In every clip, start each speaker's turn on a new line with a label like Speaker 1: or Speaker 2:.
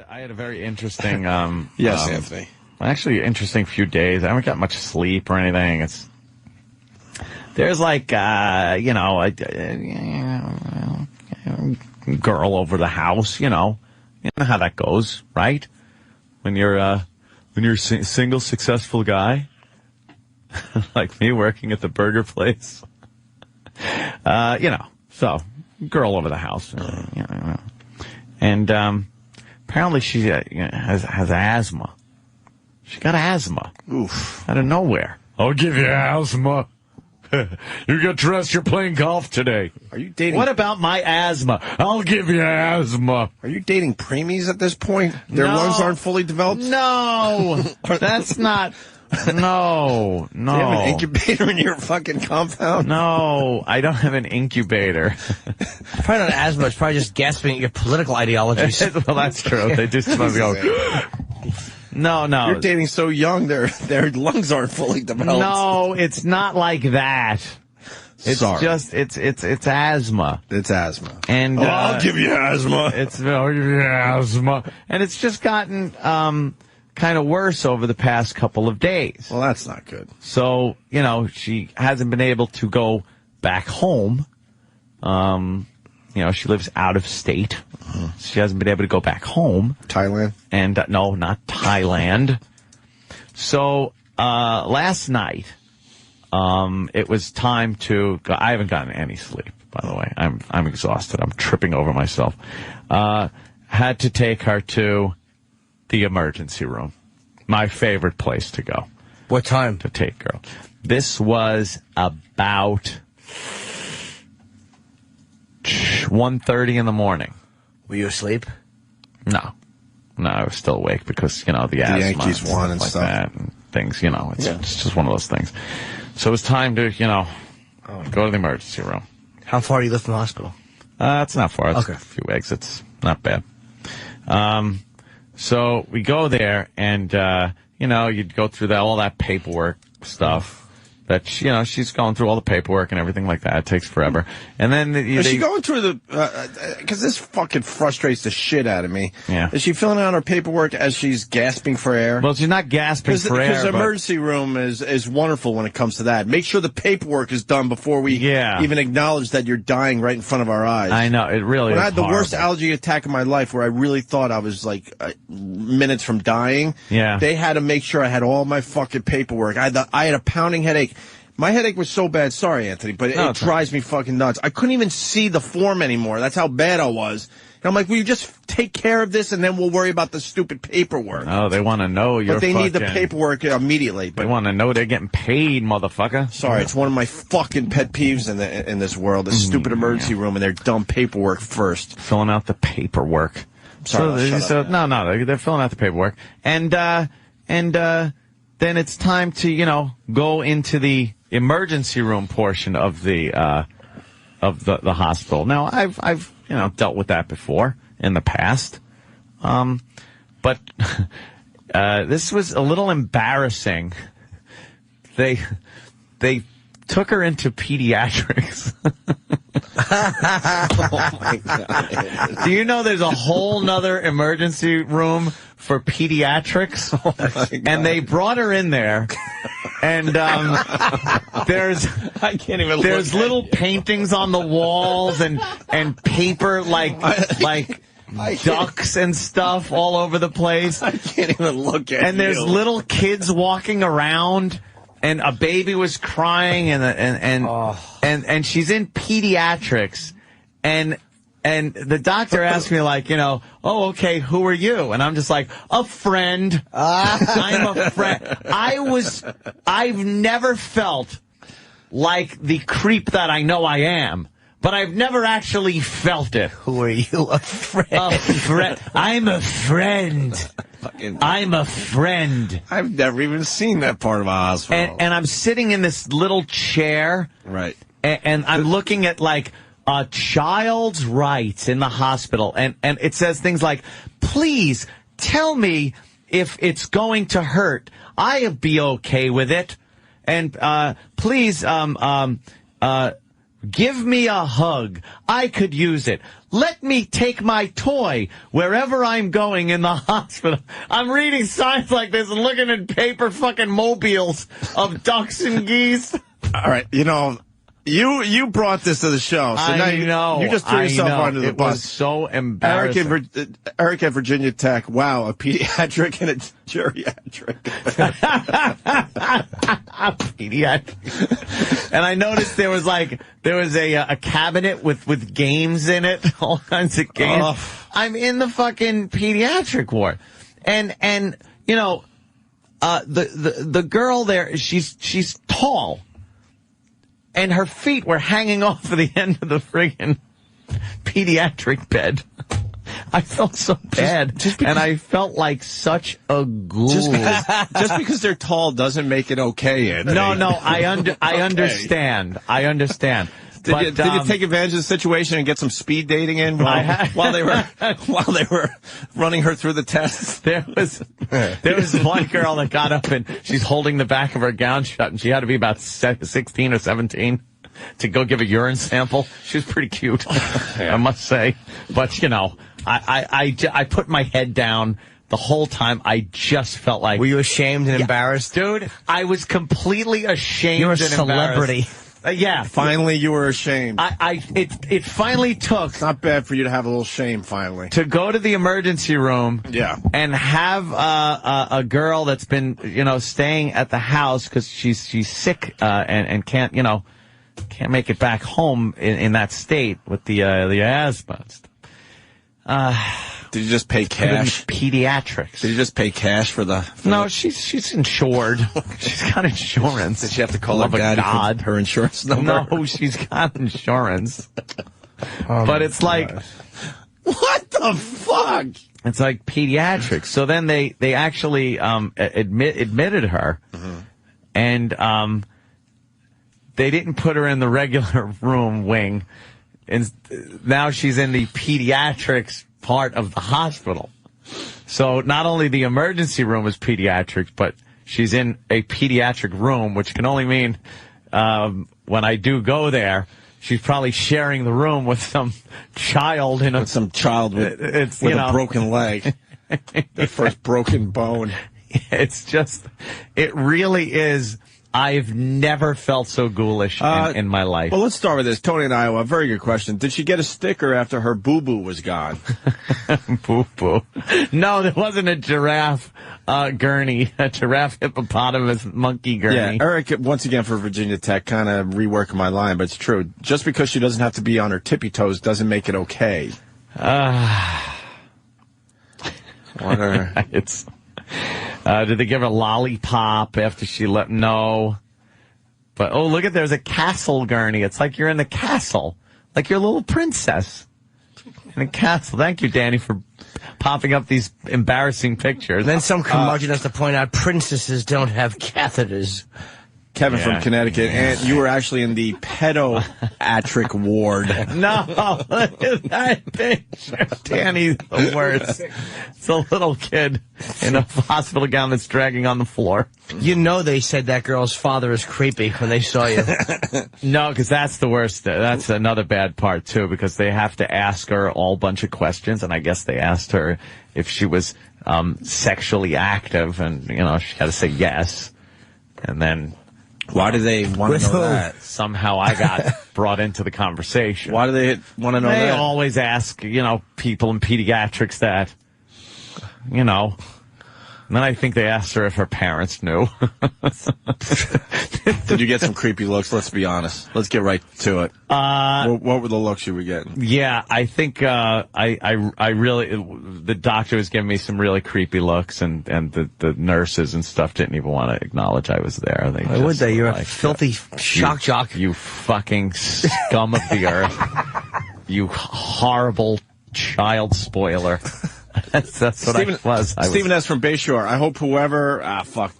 Speaker 1: I had a very interesting,
Speaker 2: yes, Anthony.
Speaker 1: Actually, interesting few days. I haven't got much sleep or anything. There's like, a girl over the house. You know how that goes, right? When you're a single, successful guy like me, working at the burger place. So girl over the house, and apparently she has asthma. She got asthma.
Speaker 2: Oof.
Speaker 1: Out of nowhere. I'll give you asthma. You get dressed, you're playing golf today.
Speaker 2: Are you dating?
Speaker 1: What about my asthma? I'll give you asthma.
Speaker 2: Are you dating preemies at this point? Their lungs aren't fully developed?
Speaker 1: No. That's not. No.
Speaker 2: Do you have an incubator in your fucking compound?
Speaker 1: No, I don't have an incubator.
Speaker 3: Probably not asthma. It's probably just gasping at your political ideologies.
Speaker 1: Well, that's true. They just want to go. No.
Speaker 2: You're dating so young, their lungs aren't fully developed.
Speaker 1: No, it's not like that. It's just it's asthma.
Speaker 2: It's asthma.
Speaker 1: And
Speaker 2: I'll give you asthma.
Speaker 1: I'll give you asthma. And it's just gotten kind of worse over the past couple of days.
Speaker 2: Well, that's not good.
Speaker 1: So, she hasn't been able to go back home. She lives out of state. She hasn't been able to go back home.
Speaker 2: Thailand?
Speaker 1: And no, not Thailand. So, last night, it was time to go. I haven't gotten any sleep, by the way. I'm exhausted. I'm tripping over myself. Had to take her to the emergency room. My favorite place to go.
Speaker 3: What time?
Speaker 1: To take girl. This was about 1:30 in the morning.
Speaker 3: Were you asleep?
Speaker 1: No, I was still awake because, the asthma.
Speaker 2: The Yankees won and
Speaker 1: like
Speaker 2: stuff.
Speaker 1: that and things, it's just one of those things. So it was time to, go to the emergency room.
Speaker 3: How far do you live from the hospital?
Speaker 1: It's not far. It's
Speaker 3: okay.
Speaker 1: A few exits. Not bad. So we go there and, you'd go through all that paperwork stuff. That she's going through all the paperwork and everything like that. It takes forever. And then
Speaker 2: is she going through the? Because this fucking frustrates the shit out of me.
Speaker 1: Yeah.
Speaker 2: Is she filling out her paperwork as she's gasping for air?
Speaker 1: Well, she's not gasping for air.
Speaker 2: Because the emergency room is wonderful when it comes to that. Make sure the paperwork is done before we even acknowledge that you're dying right in front of our eyes.
Speaker 1: I know, it really is.
Speaker 2: When I had the
Speaker 1: horrible.
Speaker 2: worst allergy attack of my life, where I really thought I was like minutes from dying.
Speaker 1: Yeah.
Speaker 2: They had to make sure I had all my fucking paperwork. I had a pounding headache. My headache was so bad. Sorry, Anthony, but it drives me fucking nuts. I couldn't even see the form anymore. That's how bad I was. And I'm like, will you just take care of this and then we'll worry about the stupid paperwork?
Speaker 1: Oh, they want to know you're
Speaker 2: But they need the paperwork immediately.
Speaker 1: They want to know they're getting paid, motherfucker.
Speaker 2: Sorry, it's one of my fucking pet peeves in this world. The stupid emergency room and their dumb paperwork first.
Speaker 1: Filling out the paperwork.
Speaker 2: Sorry,
Speaker 1: no, they're filling out the paperwork. And then it's time to, go into the emergency room portion of the hospital. Now, I've dealt with that before in the past. But this was a little embarrassing. They took her into pediatrics.
Speaker 2: Oh my God.
Speaker 1: Do you know there's a whole nother emergency room for pediatrics?
Speaker 2: Oh my God.
Speaker 1: And they brought her in there, and there's little paintings on the walls and paper like ducks and stuff all over the place.
Speaker 2: I can't even look at
Speaker 1: And there's little kids walking around. And a baby was crying, and she's in pediatrics, and the doctor asked me oh, okay, who are you? And I'm just like, a friend. I'm a friend. I've never felt like the creep that I know I am, but I've never actually felt it.
Speaker 3: Who are you? A friend.
Speaker 1: A friend. I'm a friend. I'm a friend.
Speaker 2: I've never even seen that part of a hospital.
Speaker 1: And I'm sitting in this little chair.
Speaker 2: Right.
Speaker 1: And I'm looking at a child's rights in the hospital. And it says things like, please tell me if it's going to hurt. I'll be okay with it. And please Give me a hug. I could use it. Let me take my toy wherever I'm going in the hospital. I'm reading signs like this and looking at paper fucking mobiles of ducks and geese.
Speaker 2: All right, you brought this to the show, so now you just threw yourself under the bus.
Speaker 1: It was so embarrassing.
Speaker 2: Eric at Virginia Tech. Wow, a pediatric and a geriatric.
Speaker 1: Pediatric. And I noticed there was a cabinet with games in it, all kinds of games. Oh. I'm in the fucking pediatric ward, and the girl there, she's tall. And her feet were hanging off of the end of the friggin' pediatric bed. I felt so bad, and I felt like such a ghoul.
Speaker 2: Just because they're tall doesn't make it okay, Anthony.
Speaker 1: No, I understand. I understand.
Speaker 2: Did you take advantage of the situation and get some speed dating in while they were running her through the tests?
Speaker 1: There was one girl that got up and she's holding the back of her gown shut, and she had to be about 16 or 17 to go give a urine sample. She was pretty cute, I must say. But I put my head down. The whole time, I just felt like...
Speaker 3: Were you ashamed and embarrassed?
Speaker 1: Dude, I was completely ashamed.
Speaker 3: You're a celebrity.
Speaker 1: Yeah.
Speaker 2: Finally, you were ashamed.
Speaker 1: It finally took...
Speaker 2: It's not bad for you to have a little shame, finally.
Speaker 1: To go to the emergency room and have a girl that's been, staying at the house because she's sick and can't make it back home in that state with the asthma.
Speaker 2: Did you just pay cash?
Speaker 1: Pediatrics.
Speaker 2: Did you just pay cash for the...
Speaker 1: No, she's insured. She's got insurance.
Speaker 2: Did she have to call her dad her insurance number?
Speaker 1: No, she's got insurance. But it's like...
Speaker 2: What the fuck?
Speaker 1: It's like pediatrics. So then they actually admitted her, and they didn't put her in the regular room wing. And now she's in the pediatrics part of the hospital. So not only the emergency room is pediatrics, but she's in a pediatric room, which can only mean when I do go there, she's probably sharing the room with some child with
Speaker 2: a broken leg. The first broken bone.
Speaker 1: It really is. I've never felt so ghoulish in my life.
Speaker 2: Well, let's start with this. Tony in Iowa, very good question. Did she get a sticker after her boo-boo was gone?
Speaker 1: Boo-boo. No, there wasn't a giraffe gurney, a giraffe hippopotamus monkey gurney.
Speaker 2: Yeah, Eric, once again for Virginia Tech, kind of reworking my line, but it's true. Just because she doesn't have to be on her tippy toes doesn't make it okay.
Speaker 1: Did they give her a lollipop after she let... No. But, look there's a castle gurney. It's like you're in the castle. Like you're a little princess in a castle. Thank you, Danny, for popping up these embarrassing pictures.
Speaker 3: And then some curmudgeon has to point out princesses don't have catheters.
Speaker 2: Kevin from Connecticut, and you were actually in the pediatric ward.
Speaker 1: No, look at that picture. Danny's the worst. It's a little kid in a hospital gown that's dragging on the floor.
Speaker 3: They said that girl's father is creepy when they saw you.
Speaker 1: No, because that's the worst. That's another bad part, too, because they have to ask her a whole bunch of questions, and I guess they asked her if she was sexually active, and, she had to say yes. And then...
Speaker 2: Why do they want to know that?
Speaker 1: Somehow I got brought into the conversation.
Speaker 2: Why do they want to know that?
Speaker 1: They always ask, people in pediatrics that, And then I think they asked her if her parents knew.
Speaker 2: Did you get some creepy looks? Let's be honest. Let's get right to it. What were the looks you were getting?
Speaker 1: Yeah, I think I really, the doctor was giving me some really creepy looks, and the nurses and stuff didn't even want to acknowledge I was there.
Speaker 3: Why would they? You're a filthy shock jock.
Speaker 1: You fucking scum of the earth. You horrible child spoiler. That's what I was.
Speaker 2: Stephen S. from Bayshore. I hope whoever...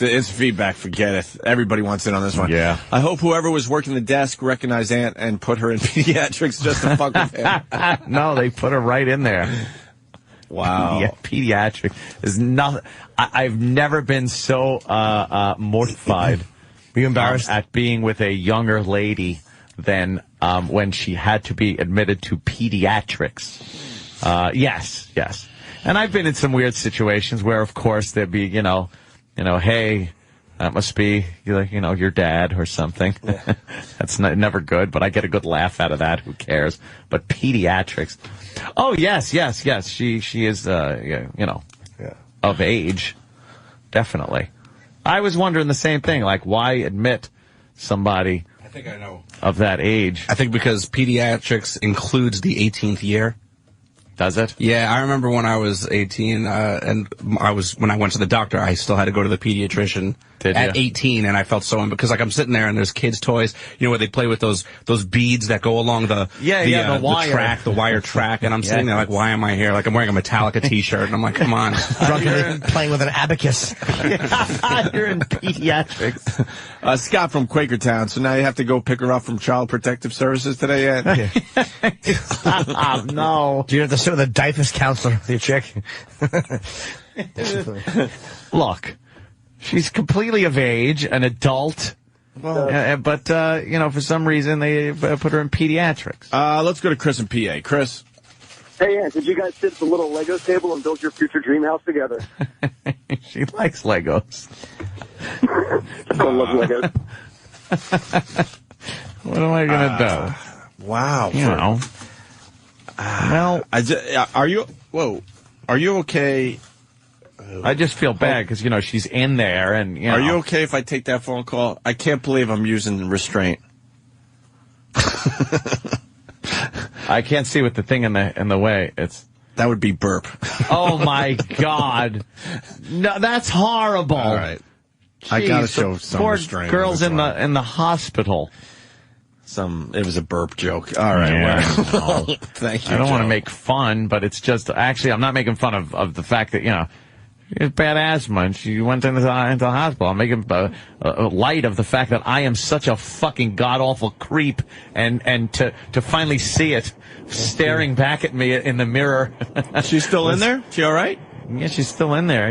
Speaker 2: it's feedback. Forget it. Everybody wants in on this one.
Speaker 1: Yeah.
Speaker 2: I hope whoever was working the desk recognized Ant and put her in pediatrics just to fuck with him.
Speaker 1: No, they put her right in there.
Speaker 2: Wow.
Speaker 1: Pediatric. There's nothing... I've never been so mortified.
Speaker 3: Were you embarrassed?
Speaker 1: At being with a younger lady than when she had to be admitted to pediatrics. Yes. And I've been in some weird situations where, of course, there'd be, hey, that must be, your dad or something. Yeah. That's never good, but I get a good laugh out of that. Who cares? But pediatrics. Oh, yes. She is, of age. Definitely. I was wondering the same thing. Like, why admit somebody
Speaker 4: I think I know.
Speaker 1: Of that age?
Speaker 4: I think because pediatrics includes the 18th year.
Speaker 1: Does it?
Speaker 4: Yeah, I remember when I was 18, and when I went to the doctor, I still had to go to the pediatrician at 18, and I felt so because I'm sitting there and there's kids' toys, where they play with those beads that go along the
Speaker 1: wire
Speaker 4: track, the wire track, and I'm sitting there like, why am I here? Like I'm wearing a Metallica T-shirt, and I'm like, come on,
Speaker 3: playing with an abacus.
Speaker 1: You're in pediatrics.
Speaker 2: Scott from Quakertown. So now you have to go pick her up from Child Protective Services today, Ed?
Speaker 1: Stop, no.
Speaker 3: Do you have to sit with a DIFUS counselor with your chick?
Speaker 1: Look, she's completely of age, an adult. Well, but for some reason they put her in pediatrics.
Speaker 2: Let's go to Chris in PA. Chris.
Speaker 5: Hey, Ann, did you guys sit at the little Lego table and build your future dream house together?
Speaker 1: She likes Legos.
Speaker 5: I love Legos.
Speaker 1: What am I going to do?
Speaker 2: Wow.
Speaker 1: Well,
Speaker 2: are you okay?
Speaker 1: I just feel bad because, she's in there and,
Speaker 2: Are you okay if I take that phone call? I can't believe I'm using restraint. I
Speaker 1: can't see with the thing in the way.
Speaker 2: That would be burp.
Speaker 1: Oh, my God. No, that's horrible.
Speaker 2: All right.
Speaker 1: Jeez,
Speaker 2: I got to show some
Speaker 1: poor
Speaker 2: restraint.
Speaker 1: Girls in the hospital.
Speaker 2: It was a burp joke. All right.
Speaker 1: Yeah,
Speaker 2: well, thank you.
Speaker 1: I don't want to make fun, but it's just, actually, I'm not making fun of the fact that, she has bad asthma and she went into the hospital. I'm making light of the fact that I am such a fucking god-awful creep and to finally see it staring back at me in the mirror.
Speaker 2: She's still in there? She all right?
Speaker 1: Yeah, she's still in there.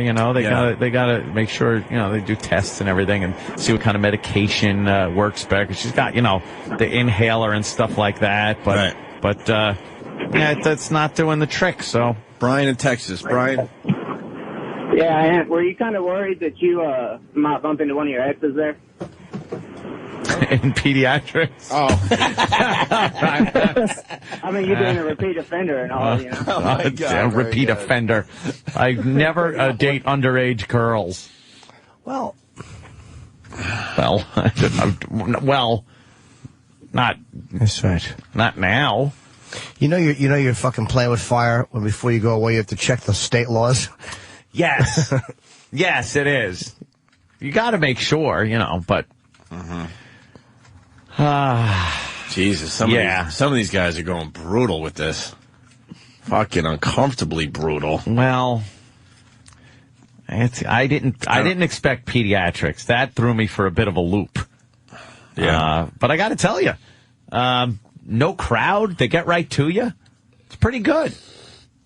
Speaker 1: They gotta make sure, they do tests and everything and see what kind of medication works better. Cause she's got, the inhaler and stuff like that. But, that's not doing the trick. So,
Speaker 2: Brian in Texas. Brian.
Speaker 6: Yeah, were you kind of worried that you might bump into one of your exes there?
Speaker 1: In pediatrics?
Speaker 2: Oh.
Speaker 6: I mean, you're being a repeat offender and all,
Speaker 2: Oh, my God.
Speaker 1: Repeat offender. I never date underage girls.
Speaker 3: Well,
Speaker 1: not.
Speaker 3: That's right.
Speaker 1: Not now.
Speaker 3: You're fucking playing with fire when before you go away you have to check the state laws.
Speaker 1: Yes. Yes, it is. You got to make sure, but.
Speaker 2: Jesus, some of these guys are going brutal with this. Fucking uncomfortably brutal.
Speaker 1: Well, I didn't expect pediatrics. That threw me for a bit of a loop.
Speaker 2: Yeah.
Speaker 1: But I got to tell you, no crowd. They get right to you. It's pretty good.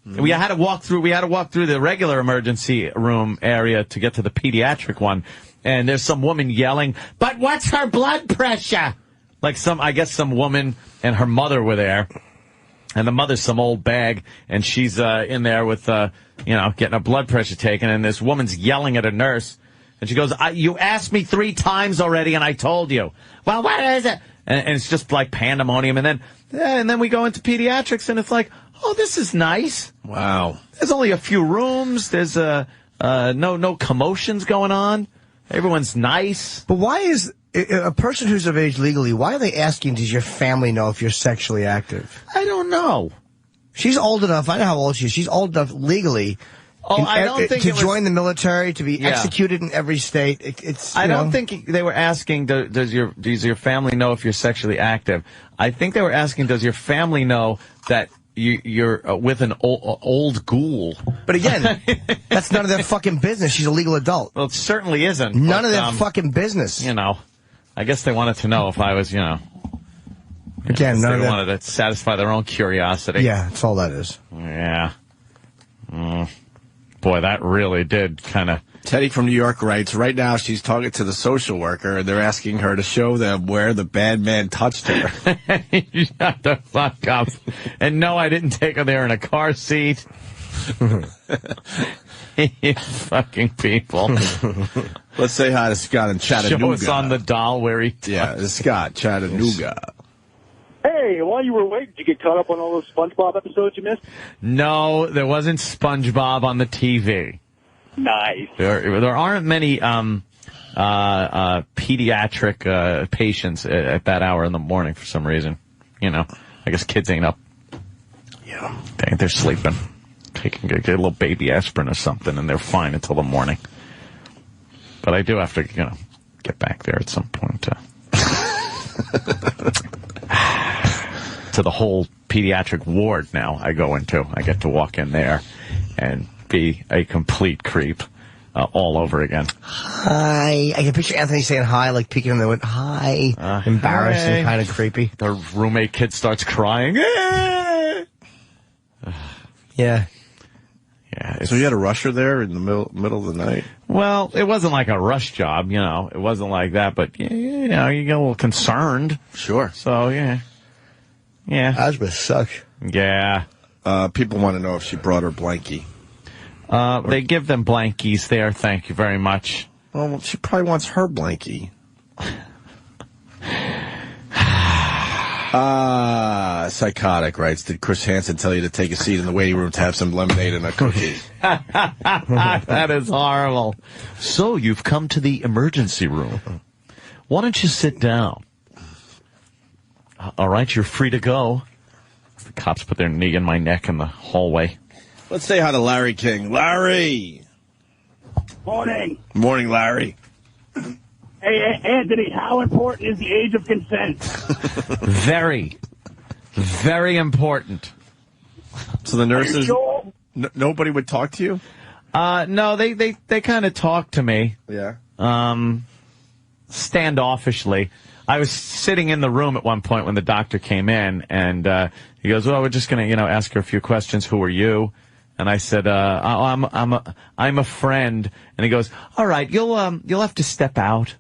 Speaker 1: We had to walk through the regular emergency room area to get to the pediatric one. And there's some woman yelling, "But what's her blood pressure?" Like I guess some woman and her mother were there. And the mother's some old bag, and she's in there with, getting her blood pressure taken. And this woman's yelling at a nurse. And she goes, "You asked me 3 times already, and I told you." "Well, what is it?" And it's just like pandemonium. And then we go into pediatrics, and it's like, oh, this is nice.
Speaker 2: Wow.
Speaker 1: There's only a few rooms. There's no commotions going on. Everyone's nice.
Speaker 3: But why is a person who's of age legally, why are they asking, does your family know if you're sexually active?
Speaker 1: I don't know.
Speaker 3: She's old enough. I know how old she is. She's old enough legally
Speaker 1: I don't think
Speaker 3: to join the military, to be executed in every state.
Speaker 1: I don't think they were asking, does your family know if you're sexually active? I think they were asking, does your family know that you're with an old ghoul?
Speaker 3: But again, that's none of their fucking business. She's a legal adult.
Speaker 1: Well, it certainly isn't.
Speaker 3: None of their fucking business.
Speaker 1: I guess they wanted to know if I was,
Speaker 3: Again,
Speaker 1: they wanted to satisfy their own curiosity.
Speaker 3: Yeah, that's all that is.
Speaker 1: Yeah. Boy, that really did kind of
Speaker 2: Teddy from New York writes, right now she's talking to the social worker, and they're asking her to show them where the bad man touched her.
Speaker 1: Shut the fuck up. And no, I didn't take her there in a car seat. You fucking people.
Speaker 2: Let's say hi to Scott in Chattanooga.
Speaker 1: Show us on the doll where he touched.
Speaker 2: Yeah, Scott, Chattanooga.
Speaker 5: Hey, while you were waiting, did you get caught up on all those SpongeBob episodes you missed?
Speaker 1: No, there wasn't SpongeBob on the TV.
Speaker 5: Nice.
Speaker 1: There aren't many pediatric patients at that hour in the morning for some reason. You know, I guess kids ain't up.
Speaker 2: Yeah.
Speaker 1: They're sleeping. Taking a little baby aspirin or something, and they're fine until the morning. But I do have to, get back there at some point. To the whole pediatric ward now I go into. I get to walk in there and be a complete creep all over again.
Speaker 3: Hi. I can picture Anthony saying hi, like peeking in the window. Hi. Embarrassed and kind of creepy.
Speaker 1: The roommate kid starts crying.
Speaker 3: Yeah.
Speaker 1: Yeah.
Speaker 2: So you had a rusher there in the middle of the night?
Speaker 1: Well, it wasn't like a rush job, It wasn't like that, but, you get a little concerned.
Speaker 2: Sure.
Speaker 1: So, yeah. Yeah.
Speaker 3: Asthma sucks.
Speaker 1: Yeah.
Speaker 2: People want to know if she brought her blankie.
Speaker 1: They give them blankies there. Thank you very much.
Speaker 2: Well, she probably wants her blankie. Psychotic writes, did Chris Hansen tell you to take a seat in the waiting room to have some lemonade and a cookie?
Speaker 1: That is horrible. So you've come to the emergency room. Why don't you sit down? All right, you're free to go. The cops put their knee in my neck in the hallway.
Speaker 2: Let's say hi to Larry King. Larry!
Speaker 6: Morning.
Speaker 2: Morning, Larry.
Speaker 6: Hey, Anthony, how important is the age of consent?
Speaker 1: Very, very important.
Speaker 2: So the nurses, nobody would talk to you?
Speaker 1: No, they kind of talk to me.
Speaker 2: Yeah.
Speaker 1: Standoffishly. I was sitting in the room at one point when the doctor came in, and he goes, "Well, we're just going to, ask her a few questions. Who are you?" And I said, "I'm a friend." And he goes, "All right, you'll have to step out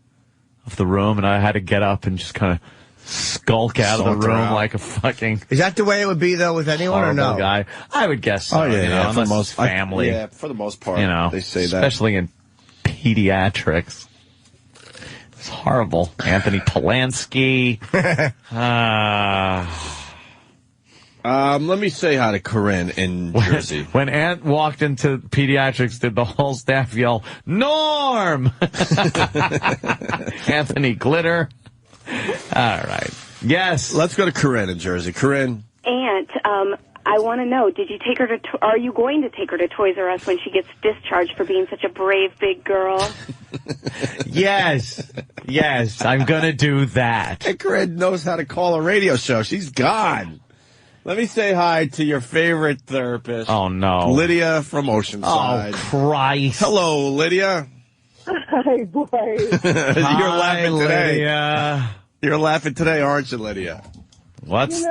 Speaker 1: of the room." And I had to get up and just kind of skulk out of the room like a fucking.
Speaker 3: Is that the way it would be though with anyone or no?
Speaker 1: Guy. I would guess so.
Speaker 2: Oh yeah,
Speaker 1: unless it's family.
Speaker 2: For the most part, they say
Speaker 1: especially in pediatrics. It's horrible. Anthony Polanski.
Speaker 2: Let me say hi to Corinne in Jersey.
Speaker 1: When Ant walked into pediatrics, did the whole staff yell, "Norm!" Anthony Glitter. All right. Yes.
Speaker 2: Let's go to Corinne in Jersey. Corinne.
Speaker 7: Aunt, I want to know, did you take her to, are you going to take her to Toys R Us when she gets discharged for being such a brave big girl?
Speaker 1: Yes, I'm going to do that.
Speaker 2: Hey, Corinne knows how to call a radio show. She's gone. Let me say hi to your favorite therapist.
Speaker 1: Oh, no.
Speaker 2: Lydia from Oceanside.
Speaker 1: Oh, Christ.
Speaker 2: Hello, Lydia.
Speaker 8: Hi, boy.
Speaker 2: You're laughing today.
Speaker 1: Lydia.
Speaker 2: You're laughing today, aren't you, Lydia?
Speaker 8: What's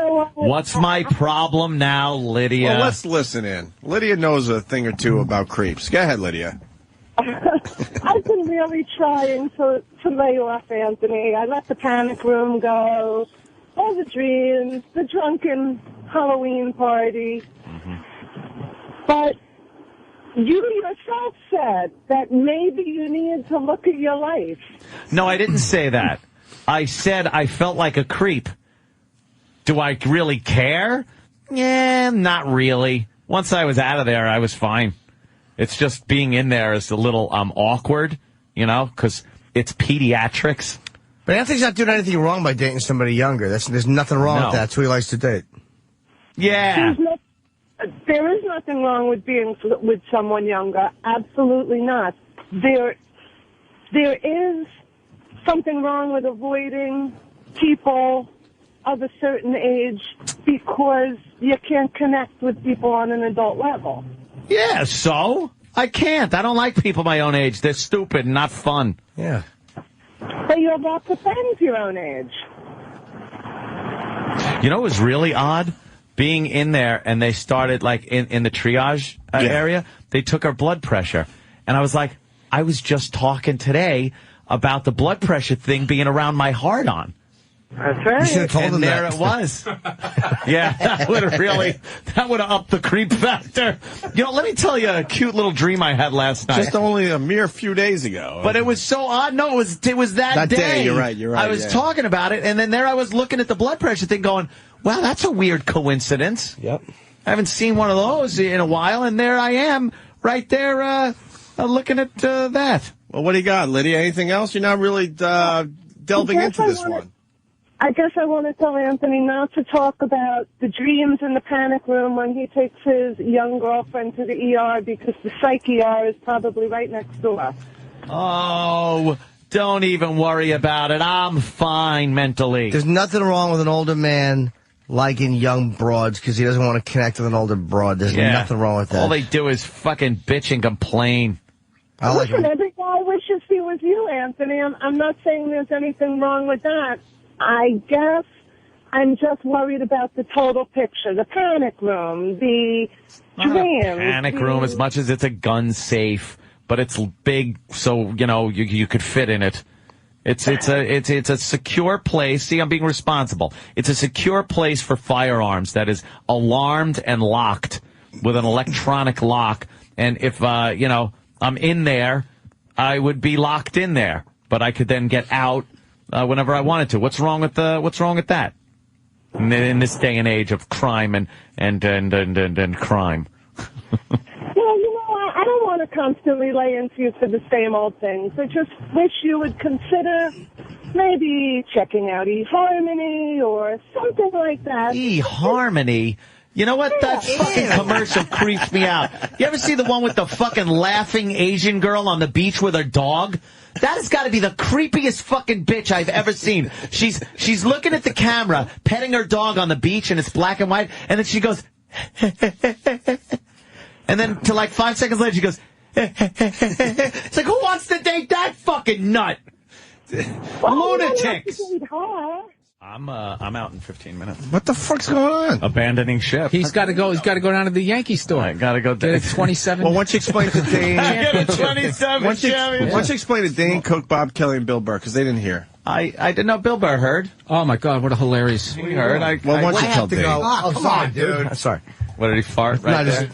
Speaker 1: my problem now, Lydia?
Speaker 2: Well, let's listen in. Lydia knows a thing or two about creeps. Go ahead, Lydia.
Speaker 8: I've been really trying to lay off Anthony. I let the panic room go, all the dreams, the drunken Halloween party. But you yourself said that maybe you need to look at your life.
Speaker 1: No, I didn't say that. I said I felt like a creep. Do I really care? Yeah, not really. Once I was out of there, I was fine. It's just being in there is a little awkward, because it's pediatrics.
Speaker 3: But Anthony's not doing anything wrong by dating somebody younger. There's nothing wrong with that. That's who he likes to date.
Speaker 1: Yeah.
Speaker 8: There is nothing wrong with being with someone younger. Absolutely not. There is something wrong with avoiding people of a certain age because you can't connect with people on an adult level.
Speaker 1: Yeah, so? I can't. I don't like people my own age. They're stupid and not fun.
Speaker 3: Yeah.
Speaker 8: But you have lots of friends your own age.
Speaker 1: You know what was really odd? Being in there, and they started, in the triage area, they took our blood pressure. And I was like, I was just talking today about the blood pressure thing being around my heart on.
Speaker 8: That's right.
Speaker 3: You should have told
Speaker 1: And
Speaker 3: him
Speaker 1: there
Speaker 3: that.
Speaker 1: it was. Yeah, that would have upped the creep factor. You know, let me tell you a cute little dream I had last night.
Speaker 2: Just only a mere few days ago.
Speaker 1: But it was so odd. No, it was that day.
Speaker 2: You're right.
Speaker 1: I was talking about it, and then there I was looking at the blood pressure thing going, wow, that's a weird coincidence.
Speaker 3: Yep.
Speaker 1: I haven't seen one of those in a while, and there I am right there looking at that.
Speaker 2: Well, what do you got, Lydia? Anything else? You're not really delving into this one.
Speaker 8: I guess I want to tell Anthony not to talk about the dreams in the panic room when he takes his young girlfriend to the ER, because the psych ER is probably right next door.
Speaker 1: Oh, don't even worry about it. I'm fine mentally.
Speaker 3: There's nothing wrong with an older man liking young broads because he doesn't want to connect with an older broad. There's nothing wrong with that.
Speaker 1: All they do is fucking bitch and complain.
Speaker 8: Listen, every guy wishes he was you, Anthony. I'm not saying there's anything wrong with that. I guess I'm just worried about the total picture, the panic room, the dreams.
Speaker 1: Panic room, as much as it's a gun safe, but it's big, so you could fit in it. It's a secure place. See, I'm being responsible. It's a secure place for firearms that is alarmed and locked with an electronic lock. And if I'm in there, I would be locked in there, but I could then get out whenever I wanted to. What's wrong with that? In this day and age of crime and crime.
Speaker 8: Well, I don't want to constantly lay into you for the same old things. I just wish you would consider maybe checking out eHarmony or something like that.
Speaker 1: eHarmony? You know what? That fucking commercial creeps me out. You ever see the one with the fucking laughing Asian girl on the beach with her dog? That has got to be the creepiest fucking bitch I've ever seen. She's looking at the camera, petting her dog on the beach, and it's black and white, and then she goes, and then to like 5 seconds later, she goes, it's like, who wants to date that fucking nut? Lunatics. I'm out in 15 minutes.
Speaker 2: What the fuck's going on?
Speaker 1: Abandoning ship.
Speaker 9: He's got to go. He's got to go down to the Yankee store.
Speaker 1: I got to go.
Speaker 9: Get a 27.
Speaker 2: Well, once you explain to Dane,
Speaker 1: I get a 27.
Speaker 2: once you explain to Dane, Cook, Bob Kelly, and Bill Burr, because they didn't hear.
Speaker 1: I didn't know Bill Burr heard.
Speaker 9: Oh my God! What a hilarious.
Speaker 1: We heard.
Speaker 2: Once you tell Dane.
Speaker 3: Oh, sorry, dude. Sorry.
Speaker 1: What did he fart right there?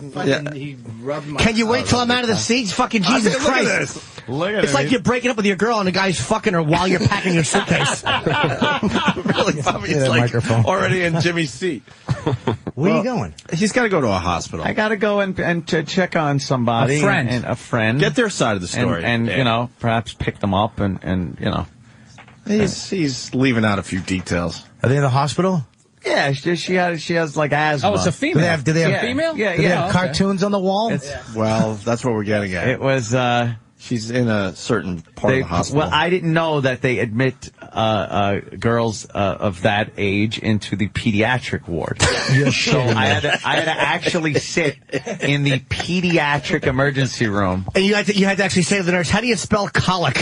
Speaker 3: He rubbed my Can you wait till I'm out of the seats? Fucking Jesus Christ.
Speaker 1: Look at
Speaker 3: It's like you're breaking up with your girl and the guy's fucking her while you're packing your suitcase.
Speaker 2: Really, Bobby's like
Speaker 3: microphone.
Speaker 2: already in Jimmy's seat.
Speaker 3: Where are you going?
Speaker 2: He's got to go to a hospital.
Speaker 1: I got to go and to check on somebody. A friend.
Speaker 2: Get their side of the story.
Speaker 1: And perhaps pick them up and.
Speaker 2: He's leaving out a few details.
Speaker 3: Are they in the hospital?
Speaker 1: Yeah, she has like asthma.
Speaker 9: Oh, it's a female.
Speaker 3: Do they have
Speaker 9: female?
Speaker 1: Yeah,
Speaker 3: Do they have cartoons on the wall?
Speaker 2: Well, that's what we're getting at.
Speaker 1: It was.
Speaker 2: She's in a certain part of the hospital.
Speaker 1: Well, I didn't know that they admit girls of that age into the pediatric ward. So I had to actually sit in the pediatric emergency room.
Speaker 3: And you had to actually say to the nurse, "How do you spell colic?"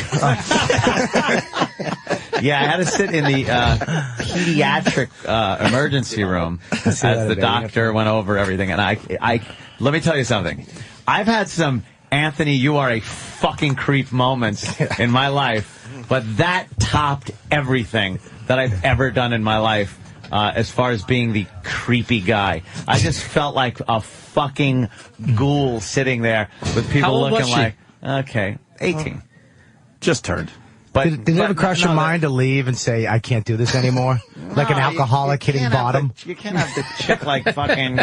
Speaker 1: Yeah, I had to sit in the pediatric emergency room as the doctor went over everything. And I let me tell you something. I've had some Anthony, you are a fucking creep moments in my life, but that topped everything that I've ever done in my life as far as being the creepy guy. I just felt like a fucking ghoul sitting there with people looking like, okay, 18.
Speaker 2: Just turned.
Speaker 3: But did it ever cross your mind to leave and say, I can't do this anymore? Like an alcoholic hitting bottom?
Speaker 1: You can't have the chick like fucking,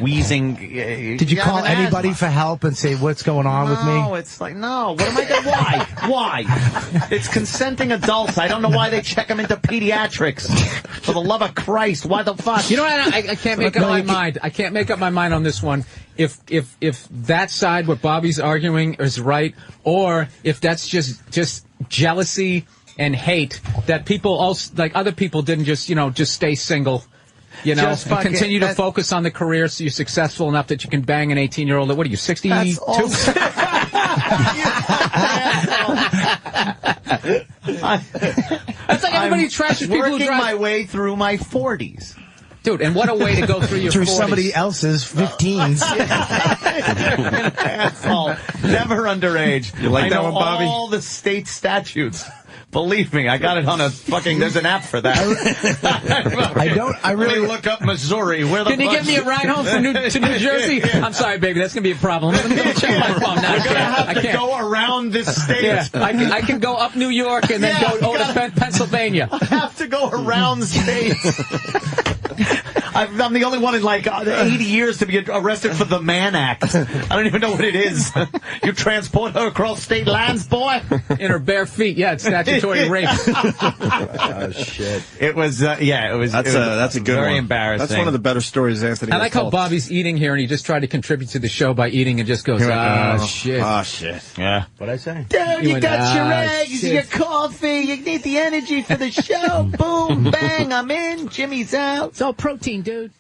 Speaker 1: wheezing.
Speaker 3: Did you call anybody for help and say, what's going on with me?
Speaker 1: No, it's like, no. What am I going to, why? It's consenting adults. I don't know why they check them into pediatrics. For the love of Christ, why the fuck?
Speaker 9: You know what? I can't make up my mind. I can't make up my mind on this one. If that side, what Bobby's arguing, is right, or if that's just jealousy and hate that people also, like other people, didn't just stay single, and continue to focus on the career so you're successful enough that you can bang an 18-year-old. What are you, 62?
Speaker 1: That's
Speaker 9: like everybody trashes people who
Speaker 1: working
Speaker 9: drive.
Speaker 1: my way through my 40s.
Speaker 9: Dude, and what a way to go through your 40s.
Speaker 3: somebody else's 15s.
Speaker 1: Asshole. Never underage.
Speaker 2: You like
Speaker 1: I
Speaker 2: that
Speaker 1: know
Speaker 2: one, Bobby?
Speaker 1: all the state statutes. Believe me, I got it on a fucking. There's an app for that.
Speaker 3: I really
Speaker 1: look up Missouri. Where the
Speaker 9: Can you
Speaker 1: fuck-
Speaker 9: get me a ride home from to New Jersey? I'm sorry, baby, that's gonna be a problem. Let me go check my phone. No,
Speaker 1: We're gonna have to go around this state.
Speaker 9: Yeah, I can go up New York and then go to Pennsylvania.
Speaker 1: I have to go around states. I'm the only one in like 80 years to be arrested for the Mann Act. I don't even know what it is. You transport her across state lines, boy?
Speaker 9: In her bare feet. Yeah, it's statutory rape.
Speaker 3: Oh, shit.
Speaker 1: It was, it was.
Speaker 2: That's a good
Speaker 1: very
Speaker 2: one.
Speaker 1: embarrassing.
Speaker 2: That's one of the better stories Anthony
Speaker 9: I
Speaker 2: has
Speaker 9: like how
Speaker 2: told.
Speaker 9: Bobby's eating here, and he just tried to contribute to the show by eating and just goes, shit.
Speaker 2: Oh, shit.
Speaker 1: Yeah.
Speaker 3: What'd I say?
Speaker 1: Dude, you
Speaker 9: went,
Speaker 1: got your eggs,
Speaker 9: shit.
Speaker 1: your coffee, you need the energy for the show. Boom, bang, I'm in. Jimmy's out.
Speaker 9: It's all protein, dude.